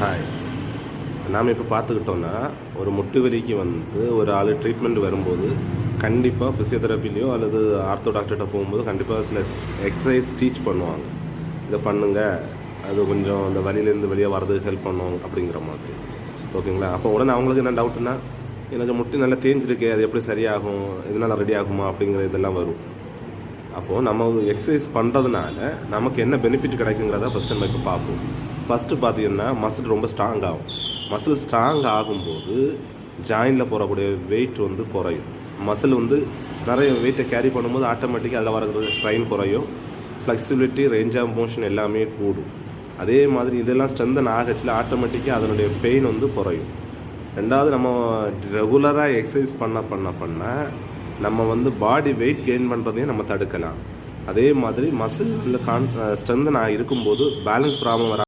Hi. நாம் இப்போ பார்த்துக்கிட்டோன்னா ஒரு முட்டு வலிக்கு வந்து ஒரு ஆள் ட்ரீட்மெண்ட் வரும்போது கண்டிப்பாக ஃபிசியோதெரப்பிலையோ அல்லது ஆர்த்தோ டாக்டர்கிட்ட போகும்போது கண்டிப்பாக சில எக்ஸசைஸ் டீச் பண்ணுவாங்க. இதை பண்ணுங்க, அது கொஞ்சம் அந்த வலியிலேருந்து வெளியே வர்றதுக்கு ஹெல்ப் பண்ணுவோம் அப்படிங்கிற மாதிரி. ஓகேங்களா? அப்போ உடனே அவங்களுக்கு என்ன டவுட்னா, எனக்கு முட்டி நல்லா தேஞ்சிருக்கு, அது எப்படி சரியாகும், இதனால் ரெடி ஆகுமா அப்படிங்கிற இதெல்லாம் வரும். அப்போது நம்ம எக்ஸசைஸ் பண்ணுறதுனால நமக்கு என்ன பெனிஃபிட் கிடைக்குங்கிறத ஃபஸ்ட்டு நம்ம இப்போ பார்ப்போம். ஃபஸ்ட்டு பார்த்தீங்கன்னா மசில் ரொம்ப ஸ்ட்ராங் ஆகும். மசில் ஸ்ட்ராங் ஆகும்போது ஜாயினில் போடக்கூடிய வெயிட் வந்து குறையும். மசில் வந்து நிறைய வெயிட்டை கேரி பண்ணும்போது ஆட்டோமேட்டிக்காக அதில் வரக்கூடிய ஸ்ட்ரெயின் குறையும். ஃப்ளெக்சிபிலிட்டி, ரேஞ்ச் ஆஃப் மோஷன் எல்லாமே கூடும். அதே மாதிரி இதெல்லாம் ஸ்ட்ரென்தன் ஆகச்சில் ஆட்டோமேட்டிக்காக அதனுடைய பெயின் வந்து குறையும். ரெண்டாவது, நம்ம ரெகுலராக எக்ஸசைஸ் பண்ண நம்ம வந்து பாடி வெயிட் கெயின் பண்ணுறதையும் நம்ம தடுக்கலாம். அதே மாதிரி மசில் ஸ்ட்ரென்தன் இருக்கும்போது பேலன்ஸ் ப்ராப்ளம் வர